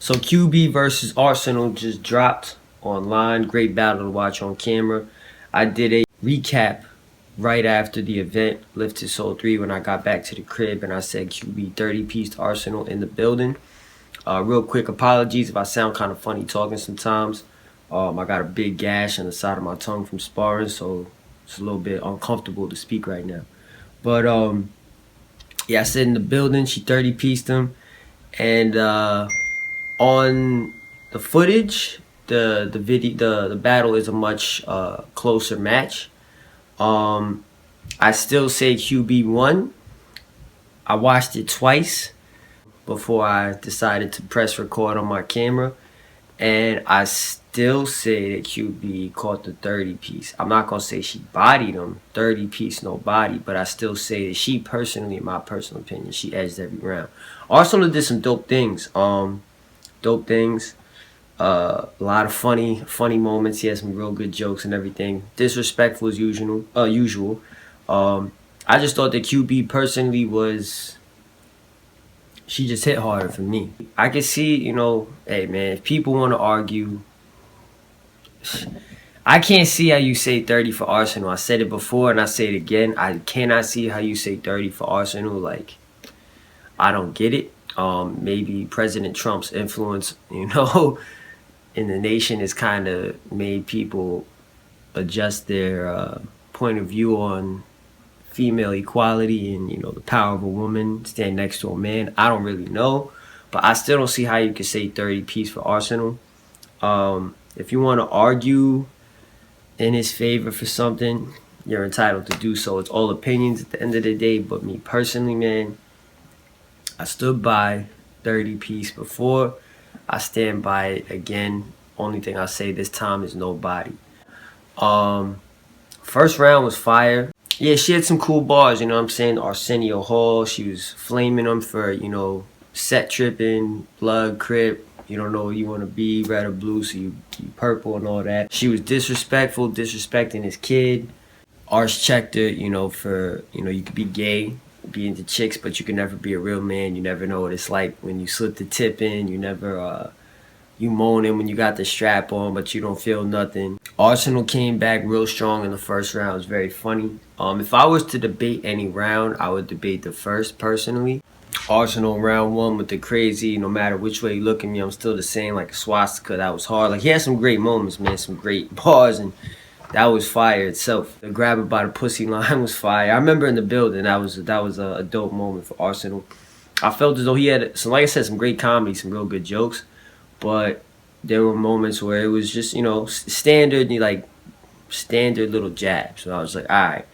So QB versus Arsonal just dropped online. Great battle to watch on camera. I did a recap right after the event, Lifted Soul 3, when I got back to the crib, and I said QB 30-piece to Arsonal in the building. Real quick apologies if I sound kind of funny talking sometimes. I got a big gash on the side of my tongue from sparring, so it's a little bit uncomfortable to speak right now. But yeah, I said in the building, she 30-pieced him, and on the footage, the battle is a much closer match. I still say QB won. I watched it twice before I decided to press record on my camera, and I still say that QB caught the 30-piece. I'm not gonna say she bodied him, 30-piece no body, but I still say that she personally, in my personal opinion, she edged every round. Arsonal did some dope things. A lot of funny moments. He had some real good jokes and everything. Disrespectful as usual. I just thought that QB personally she just hit harder for me. I can see, hey man, if people want to argue, I can't see how you say 30 for Arsonal. I said it before and I say it again. I cannot see how you say 30 for Arsonal. Like, I don't get it. Maybe President Trump's influence, in the nation has kind of made people adjust their point of view on female equality and, the power of a woman stand next to a man. I don't really know, but I still don't see how you can say 30-piece for Arsonal. If you want to argue in his favor for something, you're entitled to do so. It's all opinions at the end of the day, but me personally, man, I stood by 30-piece before. I stand by it again. Only thing I say this time is nobody. First round was fire. Yeah, she had some cool bars, you know what I'm saying? Arsenio Hall, she was flaming him for, set tripping, blood, crip. You don't know what you want to be, red or blue, so you purple and all that. She was disrespectful, disrespecting his kid. Ars checked her, for, you could be gay, be into chicks, but you can never be a real man. You never know what it's like when you slip the tip in. You never, you moaning when you got the strap on, but you don't feel nothing. Arsonal came back real strong in the first round. It was very funny. If I was to debate any round, I would debate the first personally. Arsonal round one with the crazy, no matter which way you look at me, I'm still the same, like a swastika. That was hard. Like, he had some great moments, man, some great bars, and that was fire itself. The grab it by the pussy line was fire. I remember in the building, that was a dope moment for Arsonal. I felt as though he had, like I said, some great comedy, some real good jokes, but there were moments where it was just, standard little jabs. So I was like, all right.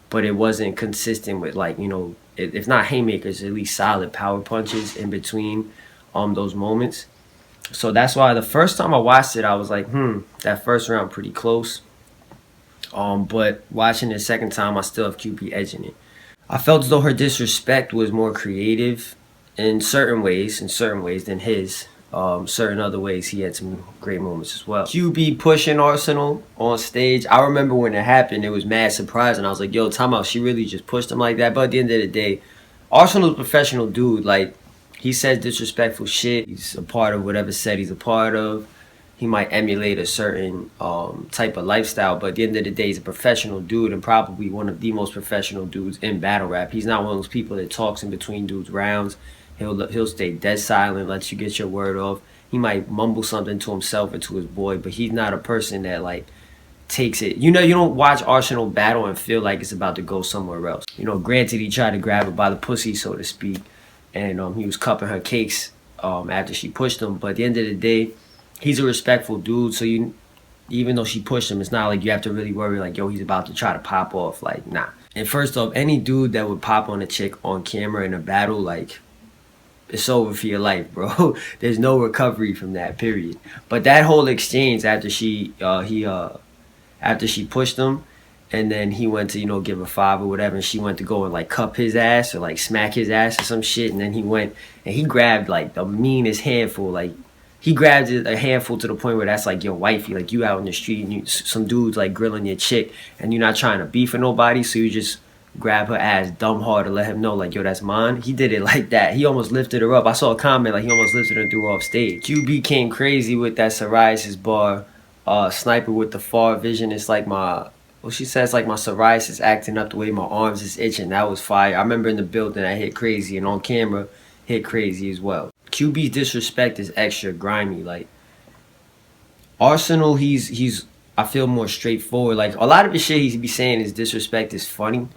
But it wasn't consistent with, like, if not haymakers, at least solid power punches in between those moments. So that's why the first time I watched it, I was like, that first round pretty close. But watching it the second time, I still have QB edging it. I felt as though her disrespect was more creative in certain ways than his. Certain other ways, he had some great moments as well. QB pushing Arsonal on stage. I remember when it happened, it was mad surprising. I was like, yo, time out, she really just pushed him like that? But at the end of the day, Arsonal's a professional dude. Like, he says disrespectful shit. He's a part of whatever set he's a part of. He might emulate a certain type of lifestyle, but at the end of the day, he's a professional dude and probably one of the most professional dudes in battle rap. He's not one of those people that talks in between dudes' rounds. He'll stay dead silent, let you get your word off. He might mumble something to himself or to his boy, but he's not a person that, like, takes it. You don't watch Arsonal battle and feel like it's about to go somewhere else. Granted, he tried to grab her by the pussy, so to speak, and he was cupping her cakes after she pushed him. But at the end of the day, he's a respectful dude, so even though she pushed him, it's not like you have to really worry, like, yo, he's about to try to pop off. Like, nah. And first off, any dude that would pop on a chick on camera in a battle, like, it's over for your life, bro. There's no recovery from that, period. But that whole exchange after she pushed him, and then he went to, give her 5 or whatever, and she went to go and, like, cup his ass or, like, smack his ass or some shit, and then he went and he grabbed, like, the meanest handful. Like, he grabbed a handful to the point where that's like your wifey. Like, you out in the street and some dude's, like, grilling your chick, and you're not trying to beef with nobody, so you just grab her ass dumb hard to let him know, like, yo, that's mine. He did it like that. He almost lifted her up. I saw a comment, like, he almost lifted her and threw her off stage. QB came crazy with that psoriasis bar. Sniper with the far vision. It's like she says, like, my psoriasis acting up the way my arms is itching. That was fire. I remember in the building I hit crazy, and on camera, hit crazy as well. QB's disrespect is extra grimy. Like, Arsonal, he's I feel more straightforward. Like, a lot of the shit he be saying is disrespect is funny.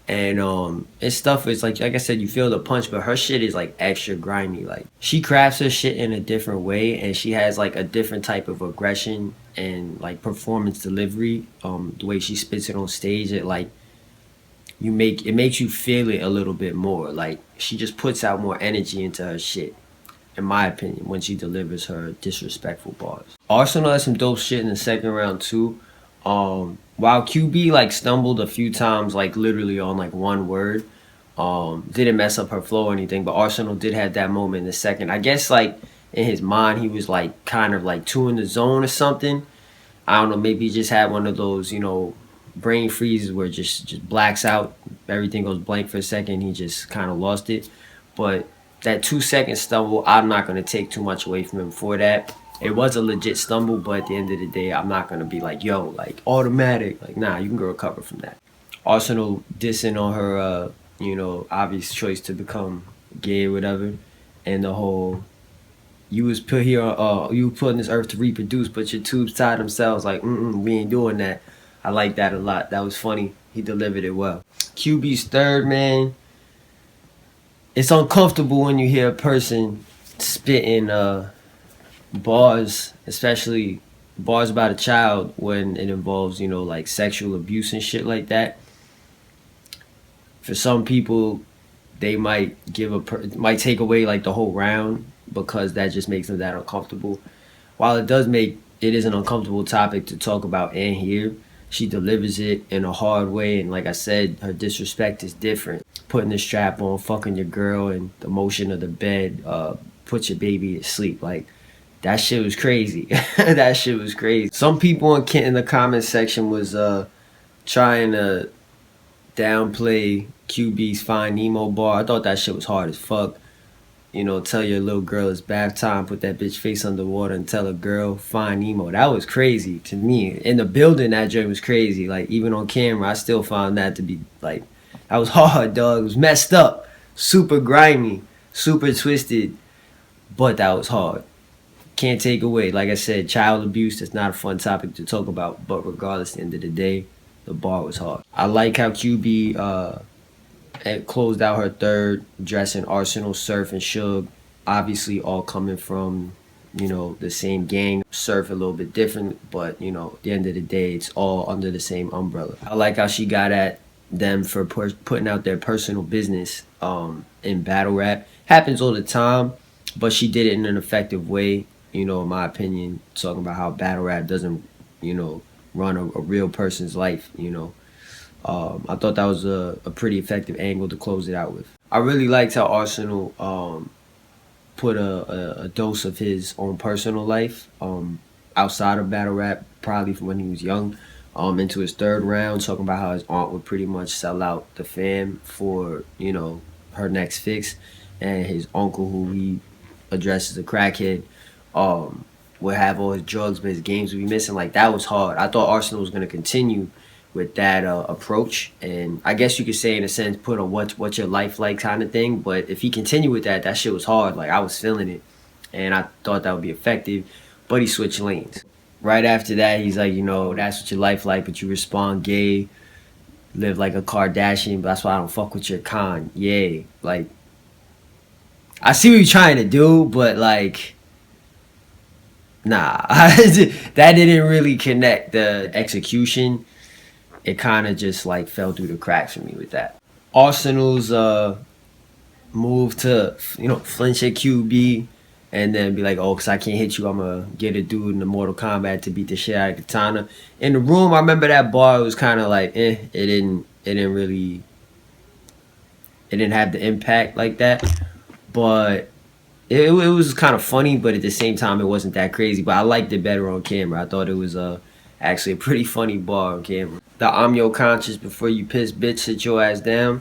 And his stuff is like I said, you feel the punch, but her shit is like extra grimy. Like, she crafts her shit in a different way, and she has like a different type of aggression and like performance delivery. The way she spits it on stage, it makes you feel it a little bit more. Like, she just puts out more energy into her shit, in my opinion, when she delivers her disrespectful bars. Arsonal has some dope shit in the second round too. While QB like stumbled a few times, like literally on like one word, didn't mess up her flow or anything, but Arsonal did have that moment in the second. I guess like in his mind he was like kind of like too in the zone or something. I don't know, maybe he just had one of those, brain freezes where it just blacks out, everything goes blank for a second, he just kind of lost it. But that 2 second stumble, I'm not going to take too much away from him for that. It was a legit stumble, but at the end of the day, I'm not going to be like, yo, like, automatic. Like, nah, you can go recover from that. Arsonal dissing on her, obvious choice to become gay or whatever. And the whole, you was put here, you were put on this earth to reproduce, but your tubes tied themselves. Like, we ain't doing that. I like that a lot. That was funny. He delivered it well. QB's third, man. It's uncomfortable when you hear a person spitting, bars, especially bars about a child, when it involves, like sexual abuse and shit like that. For some people, they might might take away like the whole round because that just makes them that uncomfortable. While it is an uncomfortable topic to talk about and hear, she delivers it in a hard way, and like I said, her disrespect is different. Putting the strap on, fucking your girl, and the motion of the bed, put your baby to sleep. Like, that shit was crazy. That shit was crazy. Some people in the comment section was trying to downplay QB's Fine Nemo bar. I thought that shit was hard as fuck. Tell your little girl it's bath time, put that bitch face underwater and tell a girl Fine Nemo. That was crazy to me. In the building, that joint was crazy. Like, even on camera, I still found that to be like, that was hard, dog. It was messed up. Super grimy. Super twisted. But that was hard. Can't take away. Like I said, child abuse, that's not a fun topic to talk about. But regardless, at the end of the day, the bar was hard. I like how QB closed out her third, dressing Arsonal, Surf, and Suge. Obviously, all coming from, the same gang. Surf a little bit different, but, at the end of the day, it's all under the same umbrella. I like how she got at them for putting out their personal business in battle rap. Happens all the time, but she did it in an effective way. In my opinion, talking about how battle rap doesn't, run a real person's life, I thought that was a pretty effective angle to close it out with. I really liked how Arsonal put a dose of his own personal life outside of battle rap, probably from when he was young, into his third round, talking about how his aunt would pretty much sell out the fam for, her next fix, and his uncle, who he addresses a crackhead, would have all his drugs, but his games would be missing. Like, that was hard. I thought Arsonal was going to continue with that approach, and I guess you could say in a sense put a what's your life like kind of thing. But if he continued with that shit was hard. Like, I was feeling it, and I thought that would be effective, but he switched lanes. Right after that, he's like, that's what your life like, but you respond gay, live like a Kardashian, but that's why I don't fuck with your con. Yay. Like, I see what you're trying to do, but like, nah. That didn't really connect. The execution, it kind of just like fell through the cracks for me with that. Arsonal's move to, flinch at QB and then be like, oh, because I can't hit you, I'm going to get a dude in the Mortal Kombat to beat the shit out of Katana. In the room, I remember that bar, it was kind of like, it didn't have the impact like that. But it was kind of funny, but at the same time, it wasn't that crazy. But I liked it better on camera. I thought it was Actually, a pretty funny bar on camera. The I'm your conscious before you piss, bitch, sit your ass down.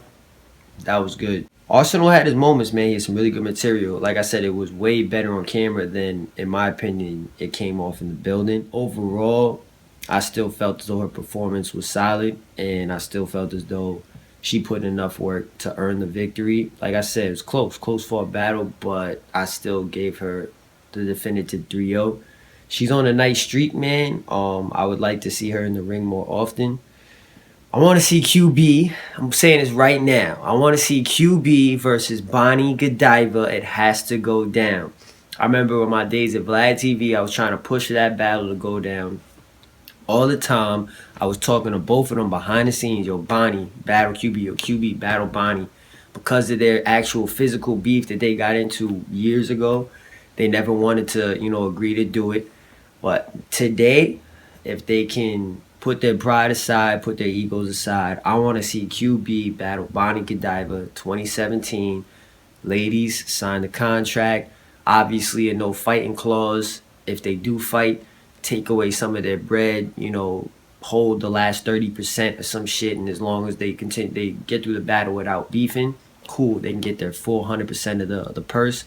That was good. Arsonal had his moments, man. He had some really good material. Like I said, it was way better on camera than, in my opinion, it came off in the building. Overall, I still felt as though her performance was solid, and I still felt as though she put in enough work to earn the victory. Like I said, it was close fought battle, but I still gave her the definitive 3-0. She's on a nice streak, man. I would like to see her in the ring more often. I want to see QB. I'm saying this right now. I want to see QB versus Bonnie Godiva. It has to go down. I remember in my days at VladTV, I was trying to push that battle to go down all the time. I was talking to both of them behind the scenes. Yo, Bonnie, battle QB. Yo, QB, battle Bonnie. Because of their actual physical beef that they got into years ago, they never wanted to, agree to do it. But today, if they can put their pride aside, put their egos aside, I want to see QB battle Bonnie Godiva 2017. Ladies, sign the contract. Obviously, a no fighting clause. If they do fight, take away some of their bread, hold the last 30% or some shit, and as long as they get through the battle without beefing, cool, they can get their full 100% of the purse.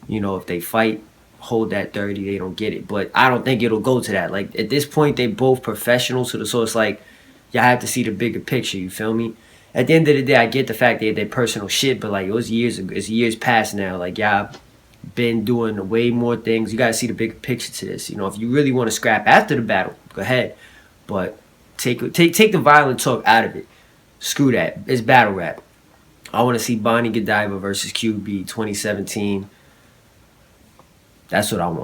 If they fight, hold that 30, they don't get it. But I don't think it'll go to that. Like, at this point, they both professionals, so it's like, y'all have to see the bigger picture, you feel me? At the end of the day, I get the fact they had their personal shit, but like, it's years past now. Like, y'all been doing way more things. You gotta see the bigger picture to this. If you really want to scrap after the battle, go ahead. But take the violent talk out of it. Screw that. It's battle rap. I want to see Bonnie Godiva versus QB 2017. That's what I want.